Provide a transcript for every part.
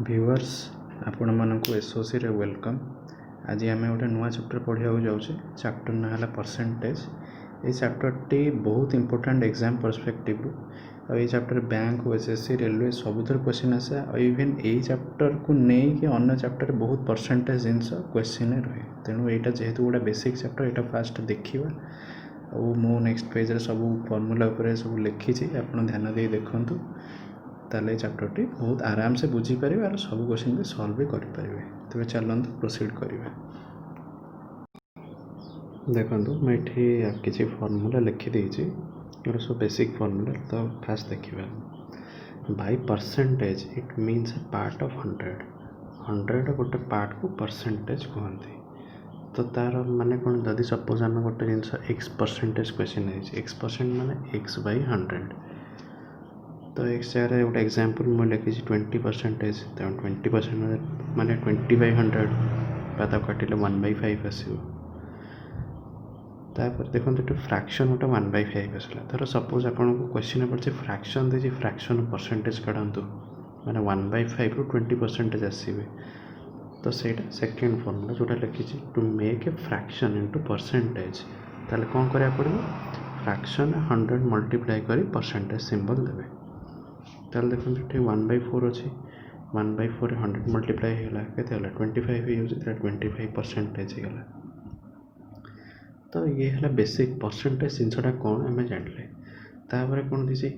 Viewers आपण मानक SOC रे वेलकम। आज आम गोटे नुआ चैप्टर पढ़ा जाऊे। चैप्टर ना है परसेंटेज। ये चैप्टर टी बहुत इंपोर्टेंट एग्जाम पर्सपेक्टिव और ये चैप्टर बैंक एसएससी रेलवे सबुतर क्वेश्चन आसे। इवेन यही चैप्टर को लेकिन अन्य चैप्टर बहुत परसेंटेज जिनस क्वेश्चन रहे। तेणु यहाँ जेहेतु गोटे बेसिक चैप्टर यहाँ फास्ट देखा और मो नेक्स्ट पेज सब फर्मूला उपर सब लिखी आप ध्यान दे देखूँ ताले चैप्टर टी बहुत आराम से बुझीपारे और सब क्वेश्चन भी सॉल्व भी करें। तेज चलते प्रोसीड करवा। देखो मुझे किसी फर्मूला लिखिदे सब बेसिक फर्मूला। तो फास्ट देखा by percentage it means A part of 100 गोटे पार्ट को परसेंटेज कहते। तो तार माने कौन जदि सपोज आम गोटे जिनस एक्स परसेंटेज क्वेश्चन है एक्स परसेंट माने एक्स बाय 100। तो एक्स जगह गोटे एग्जाम्पल मुझे लिखी 20%। तो 20% माने 20/100 बात काटिले 1/5 आसो। तापर देखो ये फ्रैक्शन गोटे 1/5 आसला। धर सपोज आपन को क्वेश्चन पड़े फ्रैक्शन दे फ्रैक्शन परसेंटेज काढ़ू माने 1/5 रु 20% आसवे। तो सहीटा सेकेंड फर्मूला जोटा लिखी to make a fraction into percentage. ताले कौन करा पड़ो फ्रैक्शन 100 मल्टीप्लाई करी परसेंटेज सिंबल देवे। ताल देखो ये 1/4 अच्छी 1/4 100 मल्टीप्लाई होगा के 25 हो 25% होगा। तो ये है बेसिक परसेंटेज जिनसा कौन आम जानले। तापर कौन थी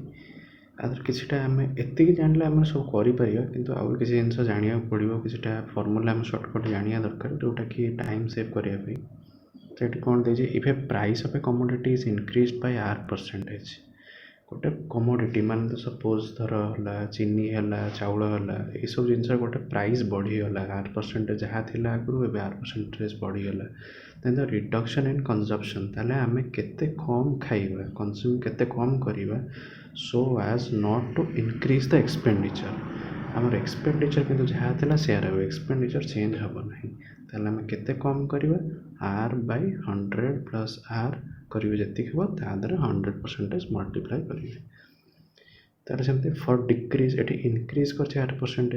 आदर किसीटा आम एति जानले आम सब करें कि आउ किसी जिन जाना पड़ो किसीटा फर्मूला आम सर्टकट जाना दरकार जोटा कि टाइम सेव करने। तो ये कौन दे if a price of a commodity is increased by R percentage. गोटे कमोडिटी मान तो सपोज धर है चीनी है चाउल है ये सब जिन गोटे प्राइस बढ़ीगला आर परसेंटेज जहाँ थी आगुरी ए आर परसेंटेज बढ़ीगला then the reduction in consumption. ताले आम केते कम खाइबा कंज्यूम केते कम करिबा so as not to increase the expenditure. आमर एक्सपेंडिचर किंतु जहाँ थी सेयार हो एक्सपेंडिचर चेंज हम ना। ताले आम केते कम करिबा आर बाय 100 प्लस आर करेंगे जी हम तादर 100% मल्टीप्लाई करेंगे। तार सेमती फॉर डिक्रीज ये इनक्रीज कर 8%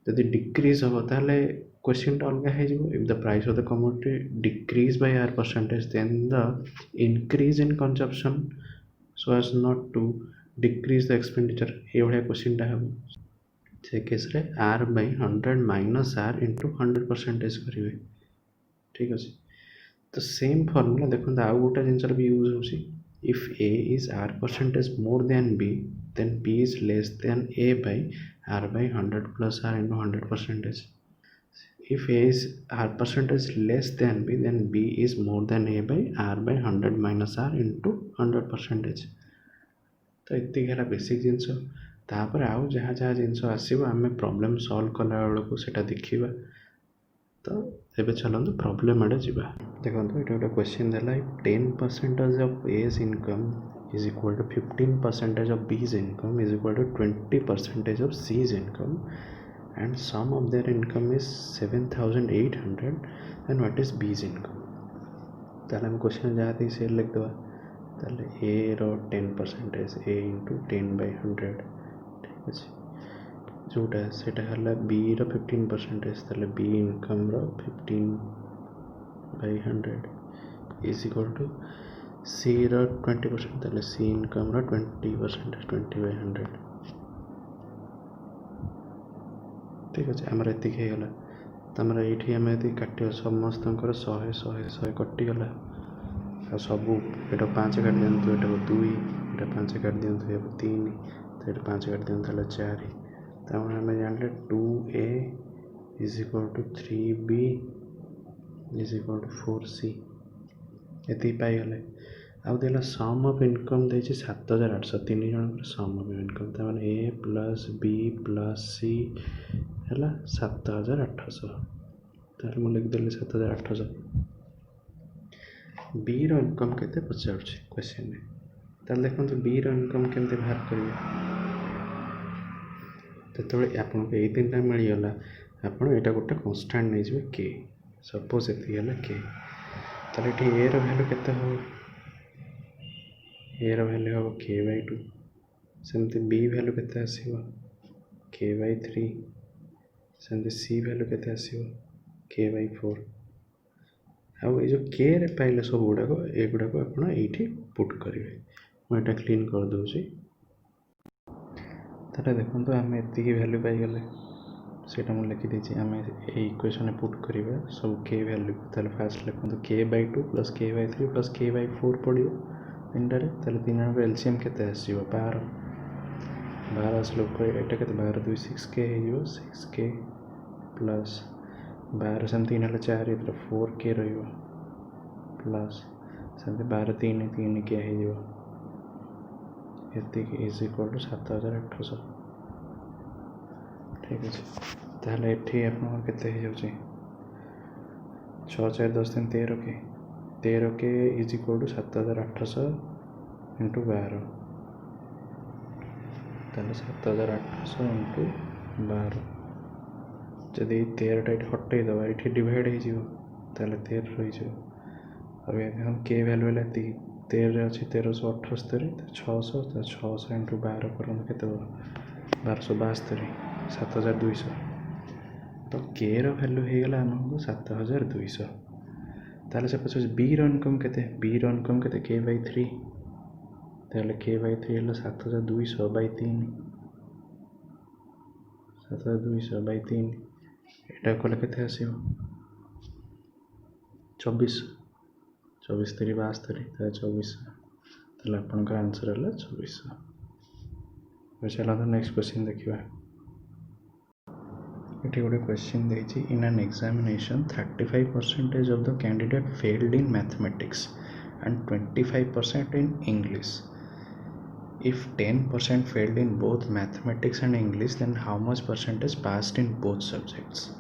जदि डिक्रीज हम ताले क्वेश्चन अलग हो। If the price of the commodity decrease by R percentage then the increase in consumption so as not to decrease the expenditure ये क्वेश्चन हम से केस रे R by 100 minus R into 100% करेंगे। ठीक अच्छे। तो सेम फर्मूला देखो आउ गोटे जिन भी यूज हो if A is R percentage more than B then B is less than A by R by 100 plus R into 100%। If A is R percentage less than B then B is more than A by R by 100 minus R into 100%। तो ये है basic जिनस। तापर आउ जहाँ जहाँ जिनस आसो आम problem solve कला बेलू से देखा। तो ये चलते प्रॉब्लम आड़े जा। देखो ये गोटे क्वेश्चन देला 10% of A's income is equal to 15% of B's income is equal to 20% of C's income and sum of their income is 7,800 and what is B's income. ताले हम क्वेश्चन जहाँ थी से लिखदे ताले ए रो 10% ए इंटू 10/100। ठीक अच्छे। जोटा से बी रो 15% ताले बी इनकम रो 15/100 इज इक्वल टू सी रो 20% ताले सी इनकम रो 20% 20/100। ठीक अच्छे आमर एति होगा। तमर ये आम यदि काट समस्त 100 100 100 कटिगला आ सब ये 5 काट दिखाँ ये 2 ये 5 काट दिखाँ ये 3 तो ये 5 काट दिखाँ 4। तमें आम जानले 2a is equal to 3b is equal to 4c ये पाईगले। आउ देला सम ऑफ इनकम दे 7,800 तीन जन सम ऑफ इनकम तमें ए प्लस बी प्लस सी है 7,800। तार मुझे लिखिदेली 7,800। बी रो इनकम केते पचार क्वेश्चन में। ताल देखो बी रो इनकम केमती बाहर करिए। तो आपको ये 3टा मिलगला आपड़ यहाँ गोटे कन्स्टांट नहीं के सपोज ये के ताले ए रो वैल्यू केते हो ए रो वैल्यू हम k/2 सेमती बी वैल्यू केते आसीबो k/3 सेमती सी वैल्यू केते आसीबो k/4 आउ ये जो के रे पाइले सब गुड़ाक एगुड़ाक आप ये पुट करेंगे मुझे क्लीन कर दूसरी ताले देखो आम एति भैल्यू पाईगले से मुझे लिखिदी आम इक्वेशन पुट करिया सब के भैल्यू ताले फास्ट लिखु k/2 + k/3 + k/4 पड़ो तीनटारे ताले तीन जन एलसीएम केते आसीबो 12 आसलो एटा केते 12 2 6k हो 6k प्लस 12 से 3 हेल्ला 4 ये 4k रहिबो प्लस से 12 3 3k हो इज इक्वल टू 7800 ठीक अच्छे ताहले एठी आपन केते हो जाउची 6 4 10 3 13k is equal to 7800 into 12 ताहले 7800 इंटू 12 जदि 13टा ये हटई दबा ये डिवाइड हो 13 रही अब हम के भैल्यू है 13 अच्छी 1378 600 600 इंटू 12 कर 1272 7200 तो के भैल्यू होगला आमको 7200 ताले से पचास बी इनकम के बी इनकम के k/3 ताले k/3 है 7200 बाई 3 7200 बाई 3 एटा कले के आसो 24 24 3 72 24 आपंकर आंसर है 2400 चलो नेक्स्ट क्वेश्चन देखा ये गोटे क्वेश्चन देती in an examination 35% of the candidate failed in mathematics and 25% in English if 10% failed in both mathematics and English then how much percentage passed in both subjects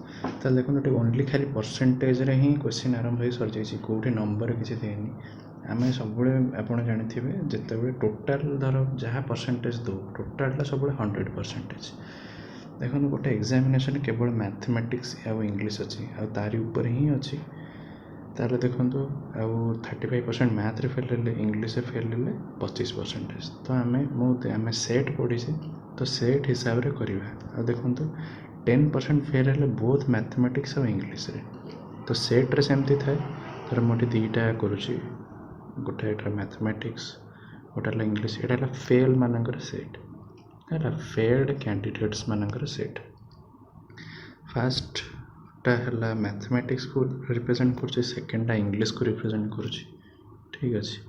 तो देखो only खाली percentage रे ही question आरंभ हो sir जाइए कौटे number किसी देनी आम सब आप जानते जिते टोटाल धर जहाँ परसेंटेज दो टोटाल सब 100% देखो गोटे एग्जामिनेशन केवल मैथमेटिक्स आ इंग्लिश अच्छी आ तारी ऊपर ही अच्छी ताले देखो आउ 35% मैथ रे फेल इंग्लिश फेल 25% तो आम सेट पढ़ी तो सेट हिसाब से करवा देखो 10% फेल है बोथ मैथमेटिक्स और इंग्लिश रे तो सेट रे सेमती थाए धर मुझे दुईटा करुँची गोटे मैथमेटिक्स गोटे इंग्लिश यहाँ फेल मानकर सेट है फेल्ड कैंडिडेट्स मानकर सेट फास्ट है मैथमेटिक्स को रिप्रेजेंट कर सेकेंडा इंग्लिश को रिप्रेजेंट कर ठीक अच्छे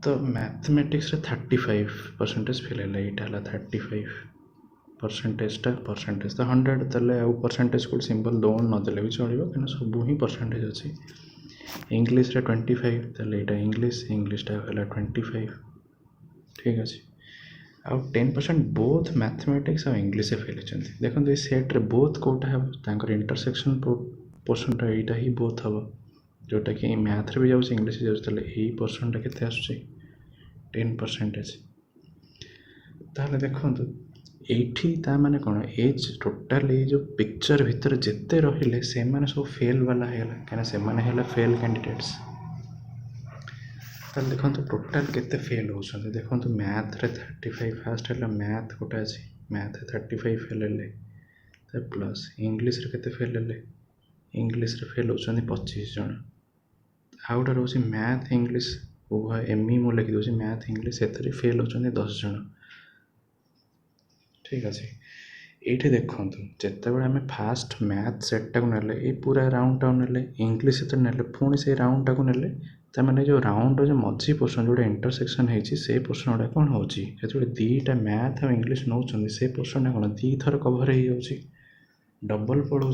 तो मैथमेटिक्स 35% फेल है यहाँ 35% परसेंटेज तो 100 तेल परसेंटेज को सिंपल दौड़ नदेले भी चलो क्या सब ही परसेंटेज अच्छी इंग्लिश 25 तेल यहाँ इंग्लिशटा है 25 ठीक अच्छे आउ 10% बोथ मैथमेटिक्स और इंग्लिश फेल होती देखो ये सेट्रे बोथ कौटा हम इंटरसेक्शन पोर्सन यहाँ ही बोथ हम जोटा कि मैथ रे भी जाऊँ इंग्लिश जाऊँ यही परसेंटा के आस 10% ताहले देखो ये माने कौन एज टोटाल ये जो पिक्चर भितर जिते रहिले से माने सब फेल वाला है कहीं से फेल कैंडिडेट्स ताल देखो टोटाल केते फेल होती देखो मैथ रे 35 फास्ट है मैथ गोटे अच्छी मैथ 35 फेल है प्लस इंग्लिश रे केते फेल है इंग्लिश रे फेल होती 25 जन आउटा रोचे मैथ इंग्लिश उभय एमई मु लिखी दूसरी मैथ इंग्लिश से फेल होती 10 जन ठीक अच्छे ये देखो जिते बड़े आम फास्ट मैथ सेटा को ने पूरा राउंड टाउन ने इंग्लिश तो ने पुणी से राउंड टाक ने मैंने जो राउंड जो मझी पोर्सन जो इंटरसेक्शन होती पोर्सन गुड़ा कौन हो दीटा मैथ और इंग्लिश नौ से पोर्सन कौन दी थर कभर हो डबल पढ़ो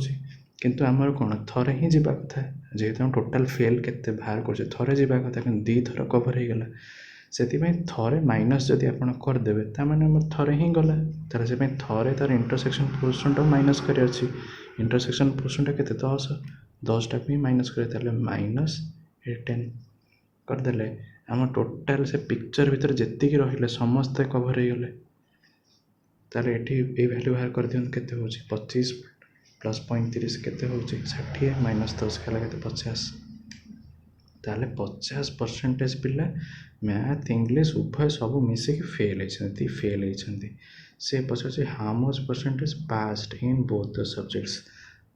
किंतु आमर कौन थरे ही जावा कथा जेहेतु हम टोटाल फेल केते बाहर कर थरे जावा कथा कि दी थर कभर हो गला से थरे माइनस जदि आप करदे ताने थरे ही गला तार से थरे तार इंटरसेक्शन पोर्सन माइनस कर इंटरसेक्शन पोर्सन के 10 टाक भी माइनस कर माइनस 10 करदे आम टोटाल से पिक्चर भीतर जी रही समस्ते कभर हो गले तार ये वैल्यू बाहर कर दिखाँ के 25 प्लस 35 के 60 माइनस 10 के 50 ताले 50% पिला मैथ इंग्लिश उभय सब मिसिक फेल होती से पचार how much percentage passed in both the subjects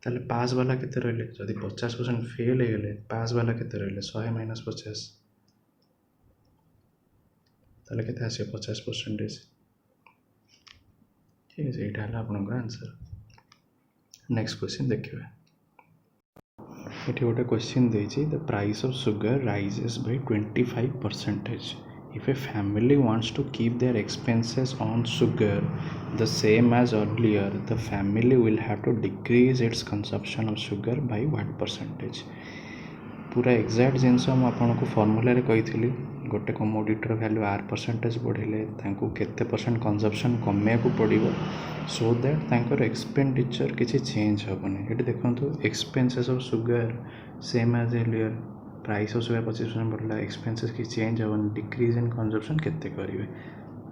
ताले पास वाला केते रहले जदि 50% फेल हो गले पास वाला केते रहले 100 माइनस 50 ताले केते आसे 50%। ठीक है ये आपनकर आंसर। नेक्स्ट क्वेश्चन देखिए ये गोटे क्वेश्चन देछि the price of sugar rises by 25%। If a family wants to keep their expenses on sugar the same as earlier, the family will have to decrease its consumption of sugar by what percentage? पूरा exact जिनस आपको formula कही गोटे कमोडिटर value are percentage बढ़े केते percent consumption कमेक पड़ो so that तांकर expenditure किसी चेंज हेनी ये देखो expenses of sugar same as earlier price of sugar 25% बढ़ला एक्सपेंसेस की चेंज हेनी डिक्रीज इन कंजप्शन केते करेंगे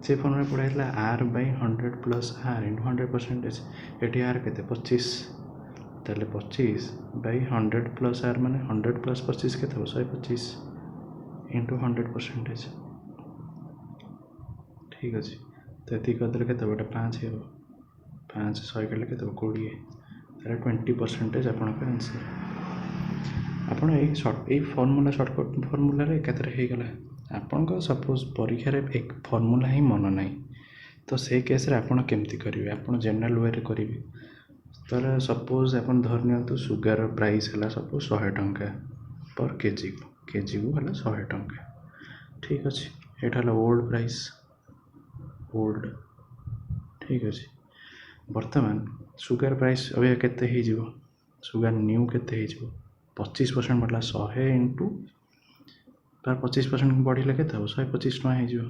से फर्मूला पढ़ाई R by 100 plus R into 100% ये आर के 25 ताले 25 बाई 100 प्लस आर माने 100 प्लस 25 के 125 इंटू 100%। ठीक अच्छे तो ये करदे के 5 हो 5 100 कले के 20 तार 20% आपंकर आंसर। आपड़ ये फर्मूला सर्टकट फर्मूला एकाथर हो गला आपन सपोज परीक्षा एक फर्मूला ही मन ना तो से केस आपड़ केमती करेंगे आप जनरल वे करेंगे तर सपोज आप धर नि सुगर प्राइस है सपोज 100 टंका पर केजी को है 100 टंका। ठीक अच्छे ये ओल्ड प्राइस ओल्ड। ठीक अच्छे बर्तमान सुगर प्राइस अभी केते सुगर न्यू केते 25% बढ़ला 100 इंटू तार 25% बढ़िले के 125 टଙ୍କା हो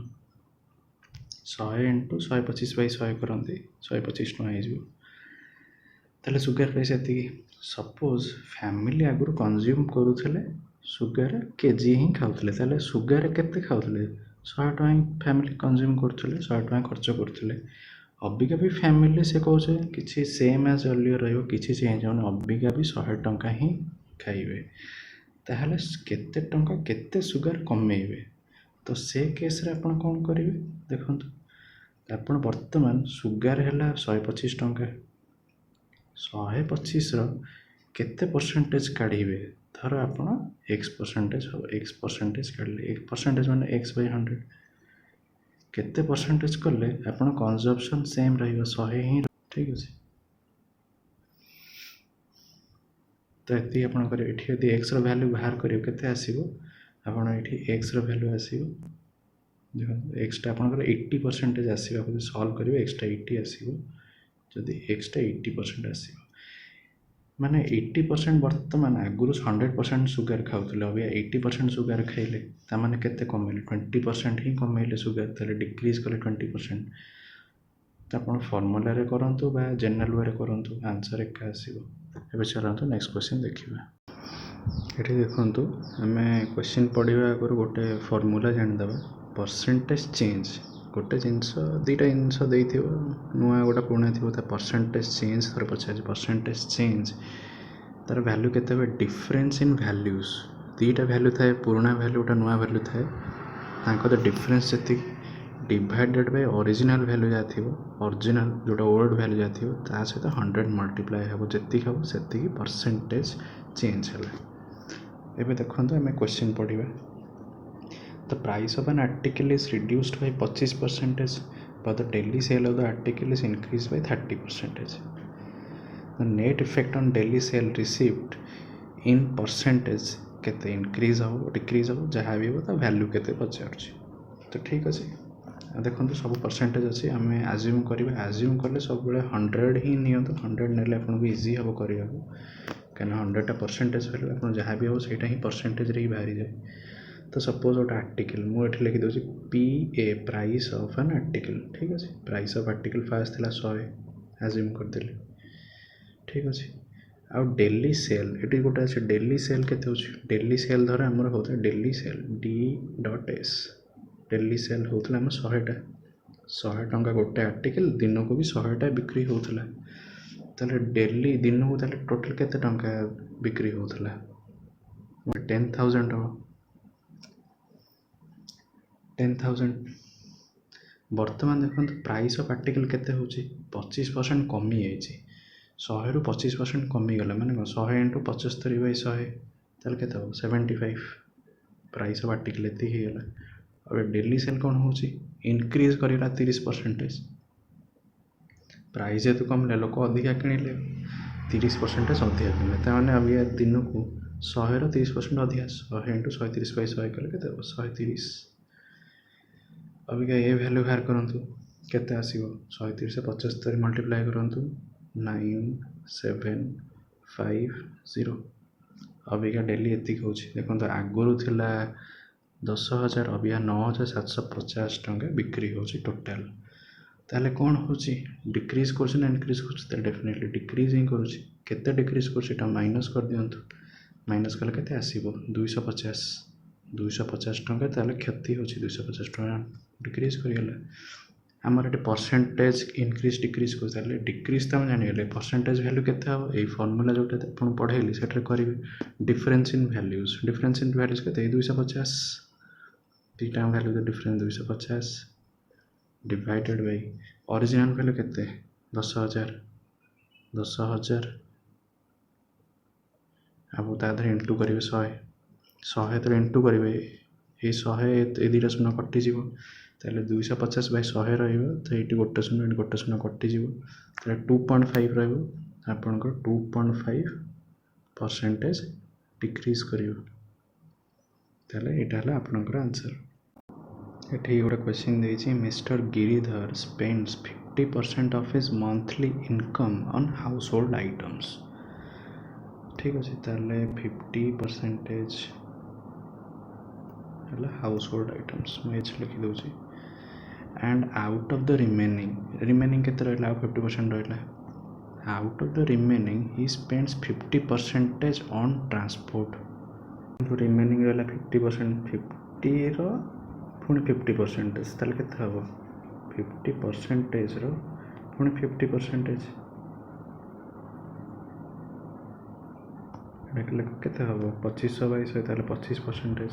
100 इंटू 125 बै 100 करते 125 टଙ୍କା हो ताले सुगर प्राइस ये सपोज फैमिली आगुरी कंज्यूम करुले सुगर केजी ही खाऊले ताले सुगर केते खाऊले 100 टଙ୍କା फैमिली कंज्यूम करुले 100 टଙ୍କା खर्च करुले अबिका भी फैमिली से कहे कि सेम एज अर्लियर रही चेंज हो अबिका भी 100 टଙ୍କା ही खाइबे ताहले केते टंका केते सुगर कमेबे तो से केस रे आपण कौन करेंगे देखो आपण वर्तमान सुगर है 125 टंका 125 केते परसेंटेज काढ़े धर आप एक्स परसेंटेज हम एक्स परसेंटेज काढ़े एक्स परसेंटेज माने एक्स बै 100 केते परसेंटेज कले आप कंजप्शन सेम रही 100 ही। ठीक अच्छे तो ये आपंकर ये एक्स रैल्यू बाहर करते आसो आप एक्स रैल्यू आसो देखो एक्सटा आपंकर 80% आसो सल्व करेंगे एक्सटा 80 आसो जदि एक्सटा 80% आसो माने 80% बर्तमान आगुरी 100% सुगर खाऊले अभी 80% सुगर खाइले ताने केते कमेले 20% ही कमेले सुगर ताले डिक्रीज कले 20%। तो आप फर्मूला करूँ बा जनरल वे करूँ आंसर एक आसो। ए चलते नेक्स्ट क्वेश्चन देखा ये देखूँ आम क्वेश्चन पढ़ा आगे गोटे फर्मूला जानीदे परसेंटेज चेंज गोटे जिनस दुईटा जिनस नुआ गोटा पुराणा थी परसेंटेज चेंज थोड़ा पचार परसेंटेज चेंज तार वैल्यू के डिफरेन्स इन वैल्यूज दुईटा वैल्यू थाए पुराणा वैल्यू गोटा नुआ वैल्यू थाए डिफरेन्स जी डिवाइडेड बाय ओरिजिनल वैल्यू जहाँ थी ओरिजिनल जोटा ओल्ड वैल्यू जहाँ थी सहित 100 मल्टीप्लाई हम जी हम से परसेंटेज चेंज है। एबे देखो आम क्वेश्चन पढ़ा the price of an article is reduced by 25% but the daily sale of the article is increased by 30%. The net effect on daily sale received in percentage केते increase हो decrease हो जहाँ भी हो वैल्यू केते पचार। तो ठीक अच्छे देखो सब परसेंटेज अच्छी आम आज्यूम करें आज्यूम कले सब 100 ही नि 100 ने आपको इजी हम करने कहीं 100टा परसेंटेज वैल्यू आप जहाँ भी हो सहीटा ही परसेंटेज ही बाहरी जाए। तो सपोज गोटे आर्टिकल मुझे लिखिदे P A price of an article. ठीक अच्छे प्राइस ऑफ आर्टिकल फास्ट थी 100 आज्यूम करदेली। ठीक अच्छे आउ डेली सेल ये गोटे अच्छे डेली सेल केते डेली सेल धर आमर होता है daily cell D.S daily cell होता है 100टा 100 टंका गोटे आर्टिकल दिन को भी 100टा बिक्री होता ताले डेली दिन को ताले टोटल केते टंका बिक्री होता 10,000 हम 10,000 ବର୍ତ୍ତମାନ ଦେଖନ୍ତୁ ପ୍ରାଇସ୍ ଅଫ୍ ଆର୍ଟିକଲ୍ କେତେ ହେଉଛି 25% କମିଯାଇଛି 100ରୁ 25% କମିଗଲା ମାନେ କ'ଣ 100 ଇଣ୍ଟୁ 75/100 ତାହେଲେ କେତେ ହେବ 75 ପ୍ରାଇସ୍ ଅଫ୍ ଆର୍ଟିକଲ୍ ଏତିକି ହେଇଗଲା। ଆଉ ଡେଲି ସେଲ୍ କ'ଣ ହେଉଛି ଇନକ୍ରିଜ୍ କରିଗଲା 30%। ପ୍ରାଇସ୍ ଯେହେତୁ କମିଲା ଲୋକ ଅଧିକା କିଣିଲେ 30% ଅଧିକା କିଣିଲେ ତାମାନେ ଅବିକା ଦିନକୁ 100ର 30% ଅଧିକା 100 ଇଣ୍ଟୁ 130/100 କଲେ କେତେ ହେବ 130। ଅବିକା ଏ ଭ୍ୟାଲ୍ୟୁ ବାହାର କରନ୍ତୁ କେତେ ଆସିବ 130 75 ମଲ୍ଟିପ୍ଲାଏ କରନ୍ତୁ 9750। ଅବିକା ଡେଲି ଏତିକି ହେଉଛି ଦେଖନ୍ତୁ ଆଗରୁ ଥିଲା 10,000 ଅବିକା 9,750 ଟଙ୍କା ବିକ୍ରି ହେଉଛି ଟୋଟାଲ୍। ତାହେଲେ କ'ଣ ହେଉଛି ଡିକ୍ରିଜ୍ କରୁଛି ନା ଇନକ୍ରିଜ୍ କରୁଛି ତାହେଲେ ଡେଫିନେଟଲି ଡିକ୍ରିଜ୍ ହିଁ କରୁଛି। କେତେ ଡିକ୍ରିଜ୍ କରୁଛି ଏଇଟା ମାଇନସ୍ କରିଦିଅନ୍ତୁ ମାଇନସ୍ କଲେ କେତେ ଆସିବ 250 ଟଙ୍କା ତାହେଲେ କ୍ଷତି ହେଉଛି 250 ଟଙ୍କା ଡିକ୍ରିଜ୍ କରିଗଲା। ଆମର ଏଠି ପରସେଣ୍ଟେଜ୍ ଇନକ୍ରିଜ୍ ଡିକ୍ରିଜ୍ କରୁଛି ତାହେଲେ ଡିକ୍ରିଜ୍ ତ ଆମେ ଜାଣିଗଲେ ପରସେଣ୍ଟେଜ୍ ଭ୍ୟାଲ୍ୟୁ କେତେ ହେବ ଏଇ ଫର୍ମୁଲା ଯେଉଁଟା ଆପଣ ପଢ଼େଇଲି ସେଠାରେ କରିବେ ଡିଫରେନ୍ସ ଇନ୍ ଭ୍ୟାଲ୍ୟୁଜ୍ କେତେ 250 ଦୁଇଟା ଭ୍ୟାଲ୍ୟୁ ତ difference 250 divided by original value केते 10,000 अब तादर इंटू करेंगे 100 तो इंटू करेंगे ये 100 ये दुईटा शून्य कटिज 250/100 रही गोटे शून्य कटिज 2.5 रहा 2.5% डिक्रीज कर आपणकर आंसर। ये गोटे क्वेश्चन देती mister Giridhar spends 50% of his monthly income on house hold items. ठीक अच्छे ताले 50% हाउस होल्ड आइटम्स मुझे लिखी दूसरी and out of the remaining के 50% रहा out of the remaining he spends 50% on transport remaining रहा 50% 50 पुणी 50% ताले केते हबो 50% रो पुणी 50% केते हबो 2500/100 ताले 25%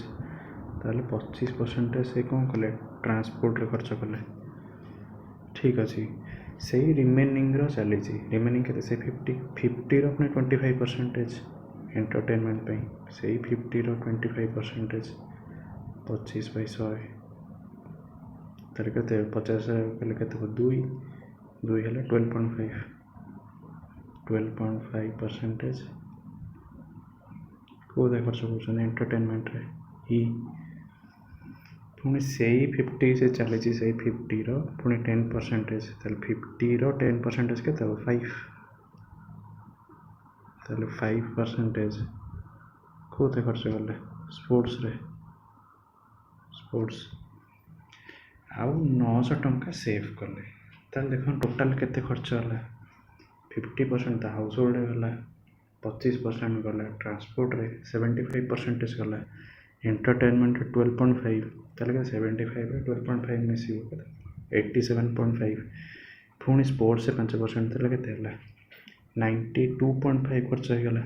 ताले 25% से कौन कले ट्रांसपोर्ट रे खर्च कले। ठीक अच्छे से रिमेनिंग रो चली रिमेनिंग केते से 50 रो पुणी 25% एंटरटेनमेंट पे से 50 रो 25% 25/100 तार के 50 कले के 2 है 12.5% कौन खर्च कर एंटरटेनमेंट रे ही पुणी से 50 से चली 50 रो पुणी 10% 50 रो 10% के 5 ताले 5% कौन खर्च कले स्पोर्ट्स आउ 900 टंका सेव कले ताल देख टोटाल केते खर्च है 50% तो हाउस होल्ड गला 25% गला ट्रांसपोर्ट रे 75% गला एंटरटेनमेंट 12.5 ताल 75 12.5 मिसी 87.5 पुणी स्पोर्ट्स से 5% ताल के 92.5 खर्च हो गला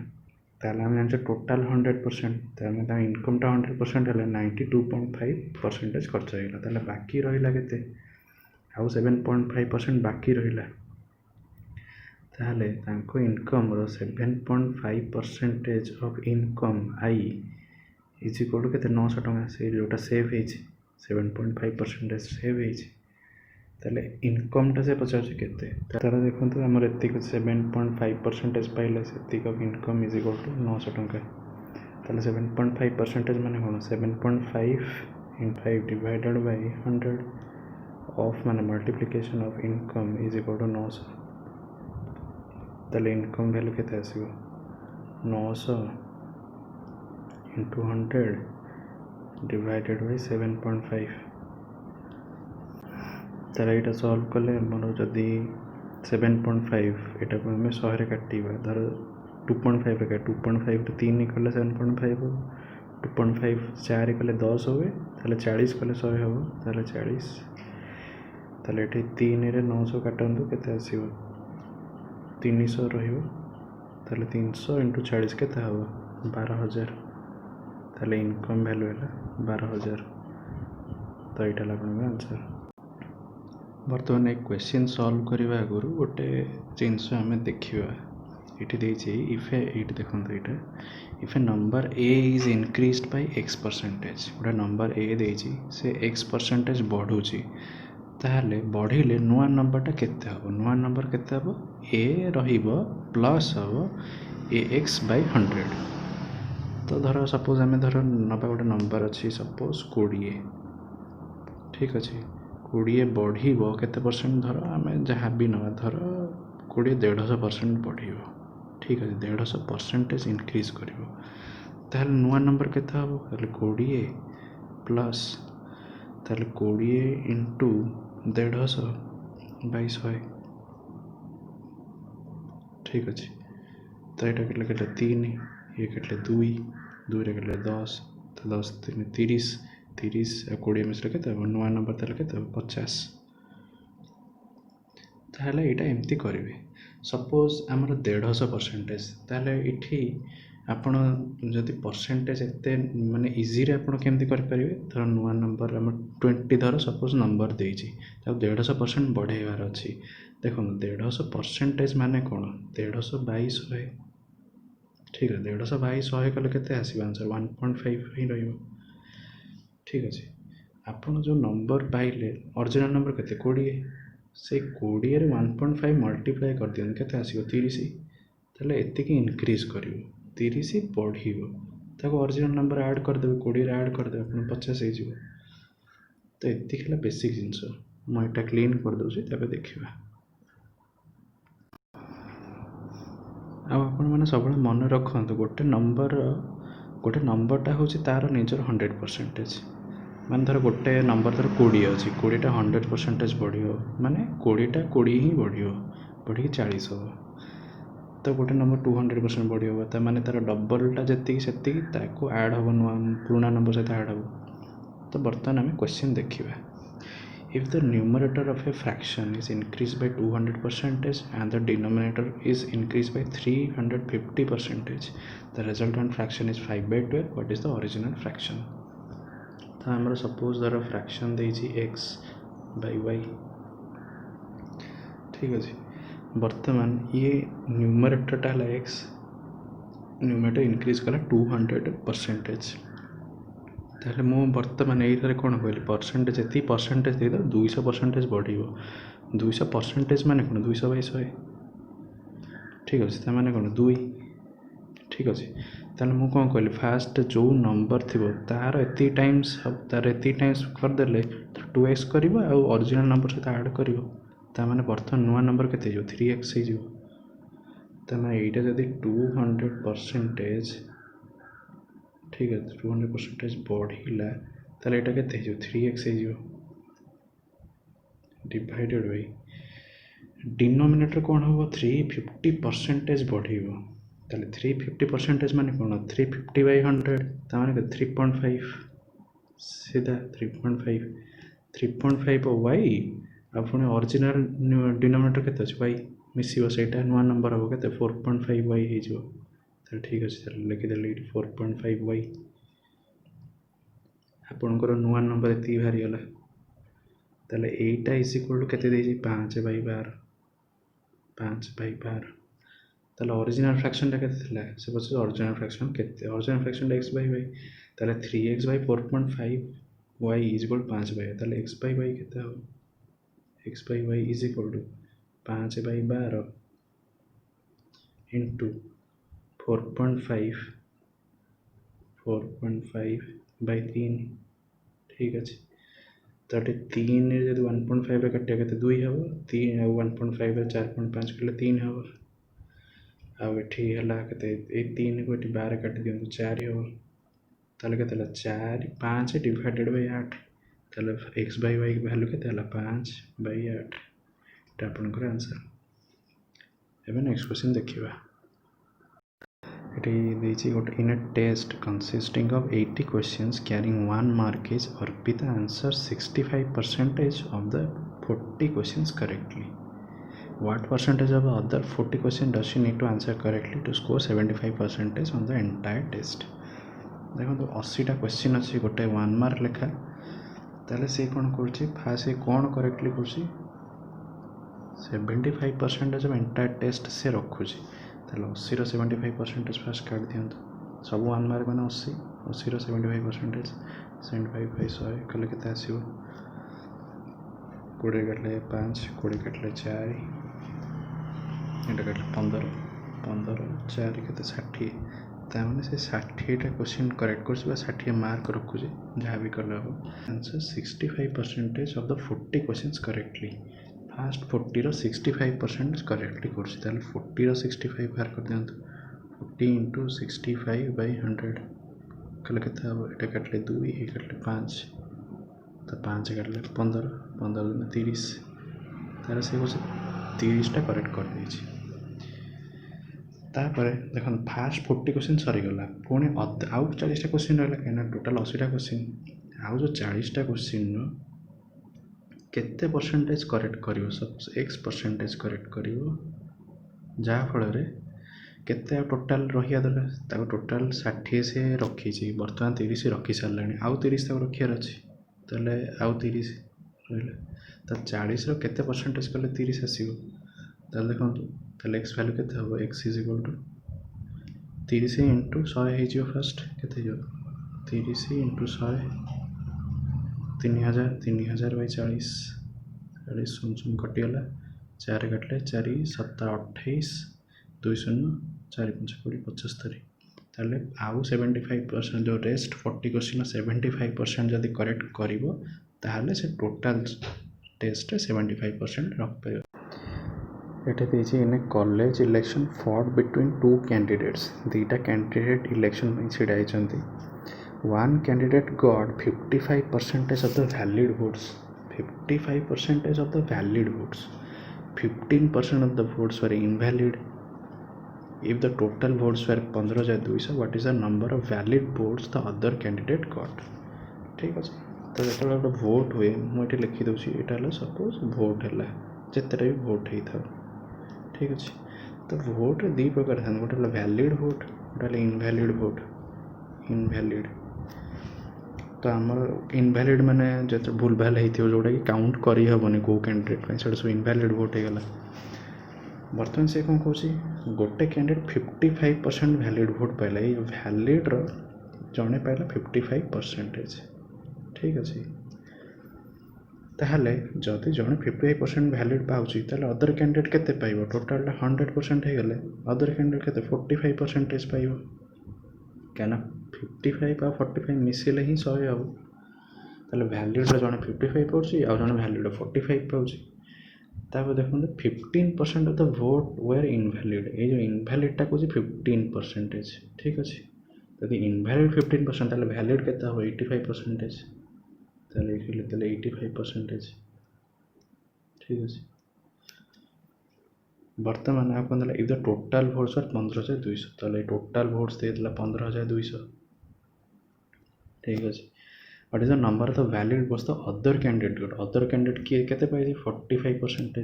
ताल आम जान टोटाल 100% इनकम टा 100% है 92.5% खर्च हो गला ताल बाकी रहा के आउ 7.5% बाकी रहा ताहले इनकम रो 7.5% of income I is equal to केते 900 टंका से जोटा सेव है 7.5% सेव है ताले इनकम टा से पचार केते तारा देखंतु हमर एतिक 7.5% पाइले सेतिक of income is equal to 900 टंका ताले 7.5% माने कोन 7.5 इन 5 डिवाइडेड बाय 100 ऑफ माने multiplication of income is equal to 900 ताले इनकम वैल्यू केते आसीबो 900 इंटू 100 डिवाइडेड बाय 7.5 तारा यहाँ सल्व कले मोर जदि 7.5 एटा को हमें 100 रे काटिबा धर 2.5 रे 2.5 रे 3 कले 7.5 हो 2.5 4 कले 10 होवे ताले 40 कले 100 हो ताले 40 ताले एठी 3 रे 900 काटंतु केते आसीबो 300 रहिबो ताले 300 इंटू 40 केते हबो 12,000 ताले इनकम वैल्यू है 12,000 तो यहाँ आपन आंसर। बर्तमान एक क्वेश्चन सॉल्व करने आगु गोटे जिनस आम देखा ये ये देखो ये if a number A is increased by X percentage गोटे नंबर ए देछि से एक्स परसेंटेज बढ़ुची ताहले बढ़िले नुआ नंबरटा केते हबो नुआ नंबर केते हबो ए रहिबो प्लस हबो ए एक्स बाय 100 तो धर सपोज आम धर नबा गोटे नंबर अच्छी सपोज 20 ठीक अच्छे 20 बढ़िबो केते परसेंट धर आम जहाँ भी नवा धर 20 150% बढ़िबो ठीक अच्छे 150 परसेंटेज इनक्रीज करिवो ताहले नुआ नंबर केते हबो ताहले 20 प्लस ताहले 20 इंटू 150 बाय 100 ठीक अच्छे तो यहाँ के 3 ये के 2 2 रे के 10 तो 10 3 30 30 20 मिश्र के नुआ नंबर ताहले के 50 ताहले यहाँ एमती करेंगे सपोज आमर 150 परसेंटेज ताहले इठी आपण जदि परसेंटेज एते माने इजी रे आपण केमती कर परिबे धर नुआ नंबर हम 20 धर सपोज नंबर देछि त 150% बढ़ेबार अछि देखो 150 परसेंटेज माने कोन 150 बाय 100 ठीक है 150 बाय 100 कले केते आसीबा आंसर 1.5 ही रहिबो ठीक अछि आपण जो नंबर पाइले ओरिजिनल नंबर केते 20 से 20 रे 1.5 मल्टीप्लाई कर दियन केते आसीबो 30 ताले एते की इंक्रीज करिवो 30 बढ़िबो ताको ओरिजिनल नंबर ऐड कर देबे 20 रे ऐड कर देबे 50 हो जिवो तो एते खला बेसिक जिंस म एटा क्लीन कर दोछि तबे देखिबा अब आपण माने सब मन रखंतु गोटे नंबरटा होछि तार निजर 100% मान धर गोटे नंबर धर 20 अच्छी 20टा 100% बढ़ियो माने 20टा 20 ही बढ़ियो बढ़ी 40 हो तो गोटे नंबर 200% बढ़ियो तो माने तार डबलटा जति सेति ताको ऐड हो नुआ पुराना नंबर सहित ऐड हो तो बर्तमान आम क्वेश्चन देखिबा if the numerator of a fraction is increase by 200% and the denominator is increased by 350%, the resultant fraction is 5/12. What is the original fraction? तो हमारा सपोज धर फ्रैक्शन देछि x बाय y ठीक अच्छे बर्तमान ये न्यूमरेटरटा है x न्यूमरेटर इंक्रीज कला 200% ताहले मो बर्तमान ये कौन कहली परसेंटेज ये परसेंटेज दे 200% बढ़ियो 200% माने कौन 200 बाय 100 ठीक अच्छे माने कौन 2 ठीक अच्छे ताहले मु कौन कहली फास्ट जो नंबर थी तार एति टाइम्स करदेले 2x कर ओरिजिनल नंबर सहित ऐड कर बर्तमान नुआ नंबर के 3x हो यहाँ जदि 200% ठीक है 200% बढ़िला ताले एटा केते 3x हो डिवाइडेड बाय डिनोमिनेटर कौन हम 350% बढ़िबो ताले 350% माने कौन 350 बाय 100 ताने 3.5 सीधा 3.5 y आपने ओरिजिनल डिनोमिनेटर केते अछि y मिसिबो सेटा नुआ नंबर हो केते 4.5 y हे जो तो ठीक अच्छे लिखी देली 4.5 y आपणकर नुआ नंबर ये बाहरी गला ताले एटा इज इक्वल टू केते देछि 5/12 5/12 ताले ओरिजिनल फ्रैक्शन केते थिला से पछ ओरिजिनल फ्रैक्शन केते original fraction x by y ताले 3x bye 4.5 y is equal 5/12 ताले x बाय y केते हो x by y is equal to 5/12 into 4.5 by 3 ठीक अच्छे तो 3 जब 1.5 काटिया के 2 हम 3 1.5 4.5 कले 3 हम आठी है 3 को 12 काट दिखाँ 4 हम ताले के 4 5 डिवाइडेड बाय 8 ताले x बाय y वैल्यू के 5/8 आपनकर आंसर एवं नेक्स्ट क्वेश्चन देखिबा In a test consisting of 80 questions carrying 1 mark is Arpita answered 65% of the 40 questions correctly. What percentage of the other 40 questions does she need to answer correctly to score 75% on the entire test? देखो 80टा question अच्छी गोटे 1 mark लेखा ताले से कौन कर fast कौन correctly कर 75% ऑफ एंटायर टेस्ट से रखुची ताले 80 75% फास्ट काट दियंतु सब 1 मार्क मैंने 80 75% 75 100 कले केते आसीबो 20 काटले 5 20 काटले 4 एटा काटले 15 15 4 केते 60 ताମାନେ से 60टा क्वेश्चन करेक्ट कर 60 मार्क रखुचे जहाँ भी कले हम answer 65% of the 40 questions correctly first 40 रो 65% करेक्टली कर 40 रो 65 बाहर कर दियंतु 40 इंटू 65 बाई 100 कल के ये काटले 2 ये काटले 5 तो 5 काटले 15 15 दिन 30 तार से 30टा करेक्ट कर देछि तापर देखो फास्ट 40 क्वेश्चन सरीगला पुणी आउ 40टा क्वेश्चन रहा कहीं टोटाल 80टा क्वेश्चन आउ जो 40टा क्वेश्चन केते परसेंटेज करेक्ट करिवो सब x परसेंटेज करेक्ट करिवो जहाँ फल केते टोटाल रहिया दरकार ताको टोटाल 60 से रखी बर्तमान 30 रखी सारे आउ 30 तक रखार अच्छी ताले आउ 30 रहा तो 40 रो केते परसेंटेज कले 30 आसीबो ताले देखो ताले x वैल्यू केते हो x is equal to 30 into 100 हो फास्ट केते हो 30 इंटू 100 3000 3000 बाई 40 40 सुन सुन कटिगला 4 काटले 4 7 28 2 शून्य 4 5 20 75 ताले आउ 75% जो रेस्ट 40 क्वेश्चन 75% जदि करेक्ट करिवो ताहले से टोटल टेस्ट 75% रख पाइबो एटे देछि in college election fought between two candidates दुईटा कैंडिडेट इलेक्शन में छिड़ाई one candidate got 55% of the valid votes 55% of the valid votes 15% of the votes were invalid if the total votes were 15,200 what is the number of valid votes the other candidate got ठीक अच्छे तो जो गोटे vote हुए मुझे लिखिदे यहाँ suppose vote है जितेटा भी भोट होता ठीक अच्छे तो भोट दी प्रकार था गोटे वैलिड भोट गोटे इनवैलिड भोट इनवैलिड तो आमर इनवैलिड माने जो भूल भाल होता जोटा कि काउंट करहबनी कौ कैंडिडेट से सब इनवैलिड भोट होगला बर्तमान से कौन कौन गोटे कैंडिडेट 55% वैलिड भोट पाइला ये वैलिड जड़े पाइला 55% ठीक अच्छे ताहले जदि जड़े 55% वैलिड पाउची ताहले अदर कैंडिडेट केते पाइबो टोटल 100% हो गले अदर कैंडिडेट केते 45% पाइबो क्या 55 आ 45 मिसिले ही 100 आउ ताहले वैलिड जड़े 55 पाउची आ जड़े वैलिड 45 पाउची तापर देखो 15% of the vote were invalid ये जो इनवैलिडटा को 15% ठीक अच्छे यदि इनवैलिड 15% ताहले वैलिड केते हो 85% ताहले 85% ठीक अच्छे बर्तमान आप कौन if the total votes are 15,200 ताहले टोटाल भोट्स देला 15,200 ठीक अच्छे what is the number of the valid votes the other candidate किए केते पाइछि 45%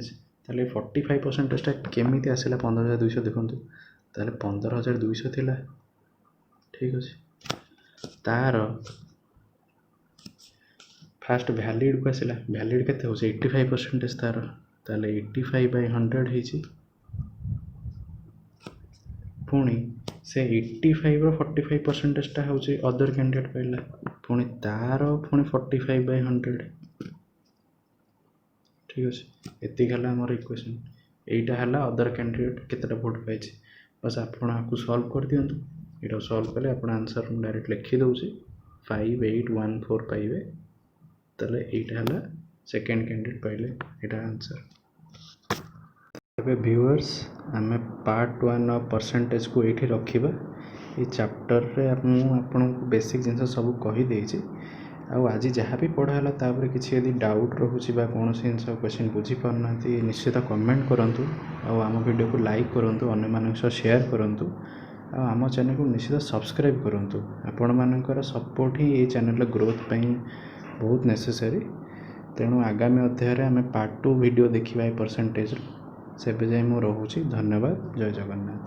ताहले 45% केमिति आसिला 15,200 देखंतु ताहले 15,200 थिला ठीक अच्छे तार फास्ट वैलिड को आसिला वैलिड केते होছে 85% तार ताहले 85 बाय 100 ହେଇछि पुणी से 85 रो 45% टा होछि अदर कैंडिडेट पाइला पुणी तार पुणी 45 बाय 100 ठीक अच्छे एति गला हमर इक्वेशन एटा हला अदर कैंडिडेट केतेटा वोट पाइछि बस आपण आपको सॉल्व कर दियंतु एटा सॉल्व कले आपण आंसर डायरेक्ट लिखि दउछि 5814 पाइबे ताले एटा हला सेकंड कैंडिडेट पाइले एटा आंसर एबे व्यूअर्स आमे पार्ट 1 ऑफ परसेंटेज को एठी रखिबा ये चैप्टर रे आपन बेसिक जिनस सब कहि देछि आ आज जहाँ भी पढ़ाला तापर किसी यदि डाउट रोचे कौन जिन क्वेश्चन बुझी पारना निश्चित कमेंट करंतु आम वीडियो को लाइक करंतु अन्य मान शेयर करंतु आम चैनल को निश्चित सब्सक्राइब करंतु आपण मानकर सपोर्ट ही ये चैनल ग्रोथ पाई बहुत नेसेसरी तेणु आगामी अध्याय आम पार्ट 2 वीडियो देखा परसेंटेज से जाए मु रोची धन्यवाद जय जगन्नाथ।